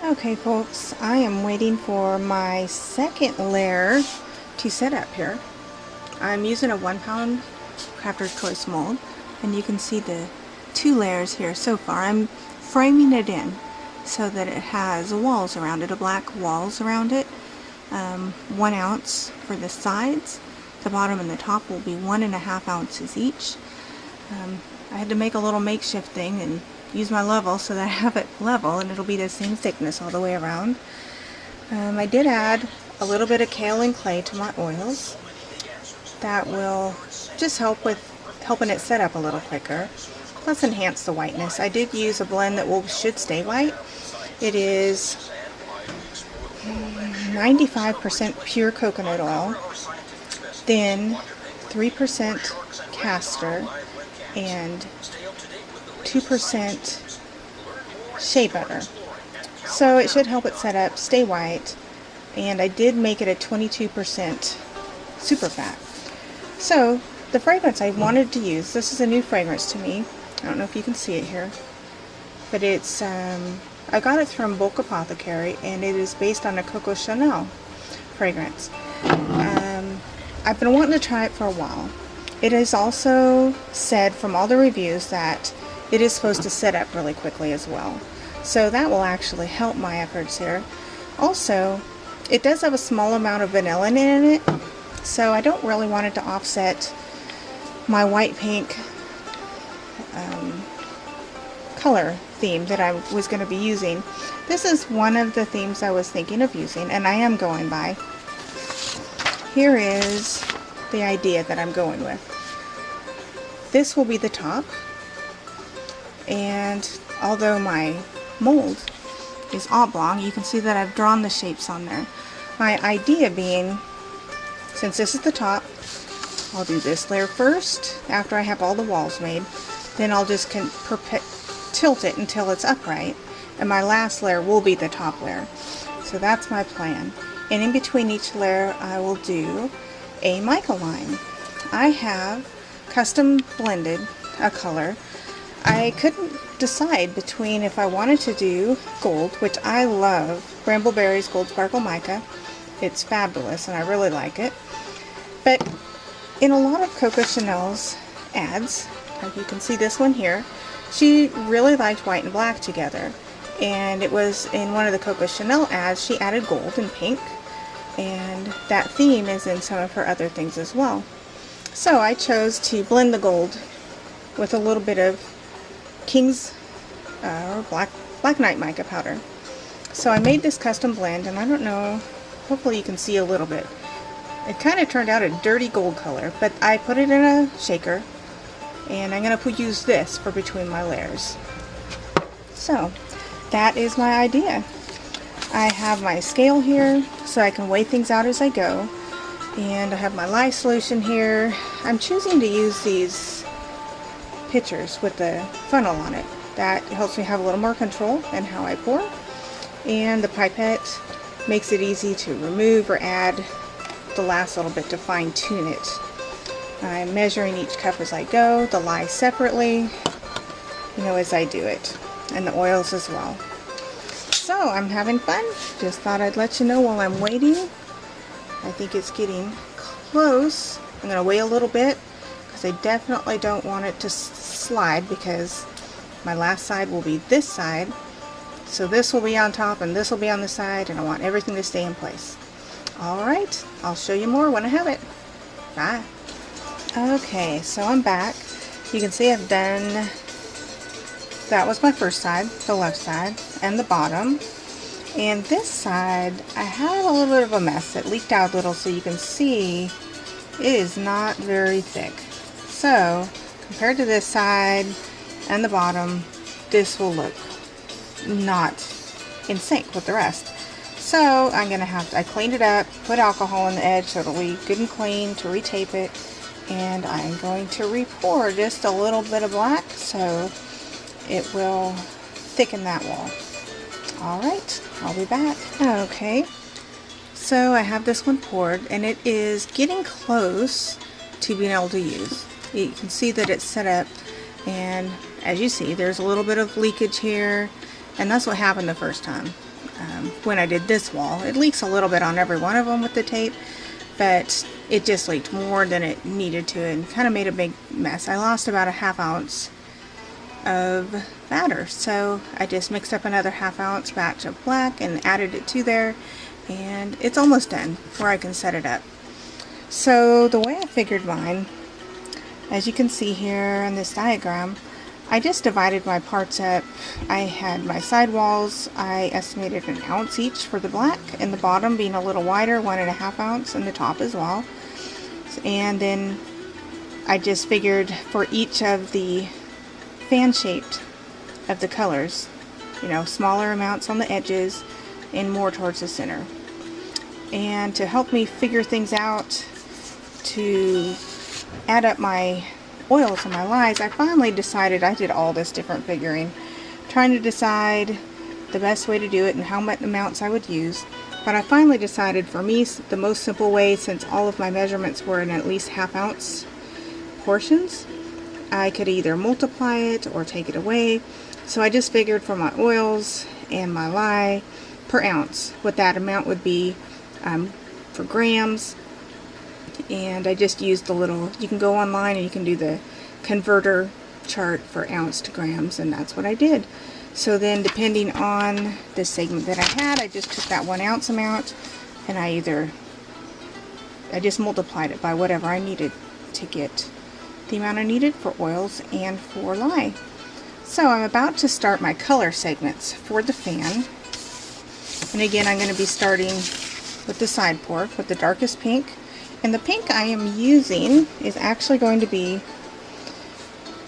Okay folks, I am waiting for my second layer to set up here. I'm using a 1-pound Crafter's Choice mold, and you can see the 2 layers here so far. I'm framing it in so that it has walls around it, black walls around it. 1 ounce for the sides. The bottom and the top will be 1.5 ounces each. I had to make a little makeshift thing and use my level so that I have it level, and it'll be the same thickness all the way around. I did add a little bit of kale and clay to my oils. That will just help with helping it set up a little quicker, plus enhance the whiteness. I did use a blend that should stay white. It is 95% pure coconut oil, then 3% castor, and 2% shea butter. So it should help it set up, stay white, and I did make it a 22% super fat. So the fragrance I wanted to use, this is a new fragrance to me. I don't know if you can see it here, but it's I got it from Bulk Apothecary, and it is based on a Coco Chanel fragrance. I've been wanting to try it for a while. It is also said from all the reviews that it is supposed to set up really quickly as well. So that will actually help my efforts here. Also, it does have a small amount of vanilla in it, so I don't really want it to offset my white pink color theme that I was going to be using. This is one of the themes I was thinking of using, and I am going by. Here is the idea that I'm going with. This will be the top, and although my mold is oblong, you can see that I've drawn the shapes on there. My idea being, since this is the top, I'll do this layer first after I have all the walls made. Then I'll just tilt it until it's upright, and my last layer will be the top layer. So that's my plan. And in between each layer I will do a mica line. I have custom blended a color. I couldn't decide between if I wanted to do gold, which I love, Brambleberry's Gold Sparkle Mica. It's fabulous and I really like it. But in a lot of Coco Chanel's ads, like you can see this one here, she really liked white and black together. And it was in one of the Coco Chanel ads, she added gold and pink. And that theme is in some of her other things as well. So I chose to blend the gold with a little bit of King's Black Knight mica powder. So I made this custom blend, and I don't know, hopefully you can see a little bit. It kind of turned out a dirty gold color, but I put it in a shaker, and I'm going to use this for between my layers. So that is my idea. I have my scale here so I can weigh things out as I go, and I have my lye solution here. I'm choosing to use these pitchers with the funnel on it. That helps me have a little more control in how I pour, and the pipette makes it easy to remove or add the last little bit to fine tune it. I'm measuring each cup as I go, the lye separately, as I do it, and the oils as well. So I'm having fun. Just thought I'd let you know while I'm waiting. I think it's getting close. I'm going to wait a little bit because I definitely don't want it to slide, because my last side will be this side. So this will be on top and this will be on the side, and I want everything to stay in place. Alright, I'll show you more when I have it. Bye. Okay, so I'm back. You can see I've done, that was my first side, the left side, and the bottom. And this side, I had a little bit of a mess. It leaked out a little, so you can see it is not very thick. So, compared to this side and the bottom, this will look not in sync with the rest. So, I cleaned it up, put alcohol on the edge so it'll be good and clean to retape it. And I'm going to re-pour just a little bit of black so it will thicken that wall. Alright, I'll be back. Okay, so I have this one poured, and it is getting close to being able to use. You can see that it's set up, and as you see, there's a little bit of leakage here, and that's what happened the first time. when I did this wall. It leaks a little bit on every one of them with the tape, but it just leaked more than it needed to and kind of made a big mess. I lost about a ½ ounce of batter, so I just mixed up another ½ ounce batch of black and added it to there, and it's almost done where I can set it up. So the way I figured mine, as you can see here in this diagram, I just divided my parts up. I had my side walls, I estimated 1 ounce each for the black, and the bottom being a little wider, 1½ ounce, and the top as well. And then I just figured for each of the fan shaped of the colors, you know, smaller amounts on the edges and more towards the center. And to help me figure things out, to add up my oils and my lyes, I finally decided, I did all this different figuring, trying to decide the best way to do it and how much amounts I would use. But I finally decided, for me, the most simple way, since all of my measurements were in at least ½ ounce portions, I could either multiply it or take it away. So I just figured for my oils and my lye per ounce what that amount would be for grams. And I just used the little, you can go online and you can do the converter chart for ounce to grams, and that's what I did. So then, depending on the segment that I had, I just took that 1 ounce amount and I just multiplied it by whatever I needed to get the amount I needed for oils and for lye. So I'm about to start my color segments for the fan. And again, I'm going to be starting with the side pork with the darkest pink. And the pink I am using is actually going to be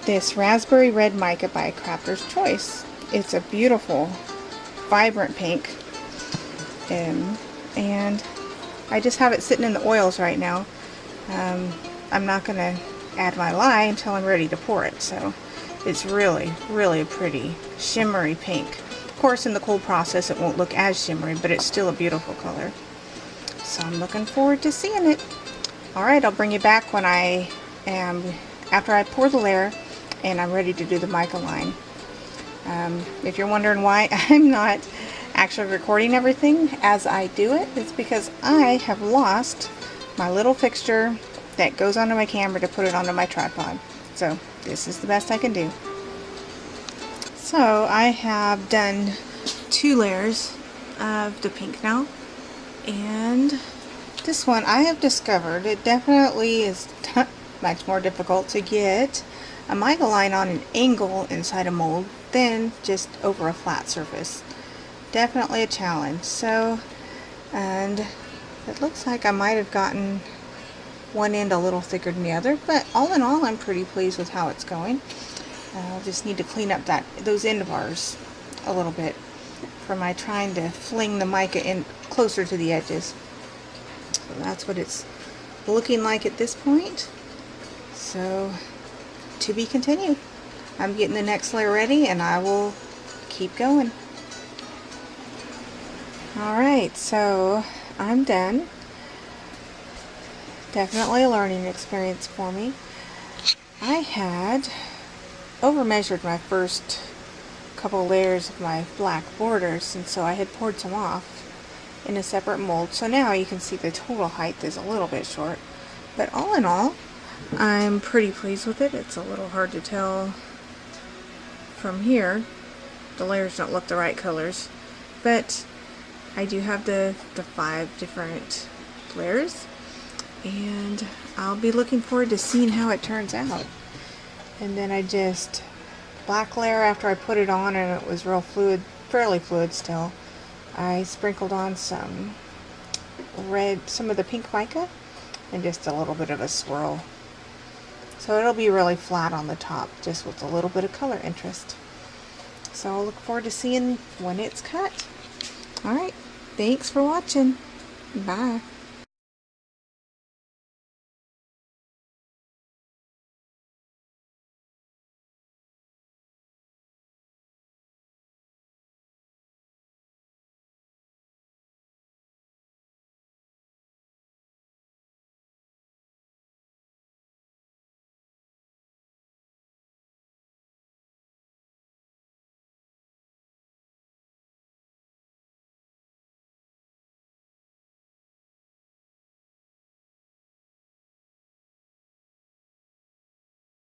this raspberry red mica by Crafter's Choice. It's a beautiful, vibrant pink. And I just have it sitting in the oils right now. I'm not going to add my lye until I'm ready to pour it. So it's really, really a pretty shimmery pink. Of course, in the cold process it won't look as shimmery, but it's still a beautiful color. So I'm looking forward to seeing it. Alright, I'll bring you back when I am, after I pour the layer and I'm ready to do the mica line. If you're wondering why I'm not actually recording everything as I do it, it's because I have lost my little fixture that goes onto my camera to put it onto my tripod. So this is the best I can do. So I have done 2 layers of the pink now, and this one I have discovered it definitely is much more difficult to get a mica line on an angle inside a mold than just over a flat surface. Definitely a challenge. So, and it looks like I might have gotten one end a little thicker than the other, but all in all I'm pretty pleased with how it's going. I'll just need to clean up those end bars a little bit for my trying to fling the mica in closer to the edges. So that's what it's looking like at this point. So to be continued. I'm getting the next layer ready and I will keep going. Alright, so I'm done. Definitely a learning experience for me. I had over measured my first couple layers of my black borders, and so I had poured some off in a separate mold. So now you can see the total height is a little bit short, but all in all I'm pretty pleased with it. It's a little hard to tell from here. The layers don't look the right colors, but I do have the 5 different layers, and I'll be looking forward to seeing how it turns out. And then I just black layer after I put it on and it was real fluid, fairly fluid still. I sprinkled on some red, some of the pink mica, and just a little bit of a swirl. So it'll be really flat on the top, just with a little bit of color interest. So I'll look forward to seeing when it's cut. Alright, thanks for watching. Bye.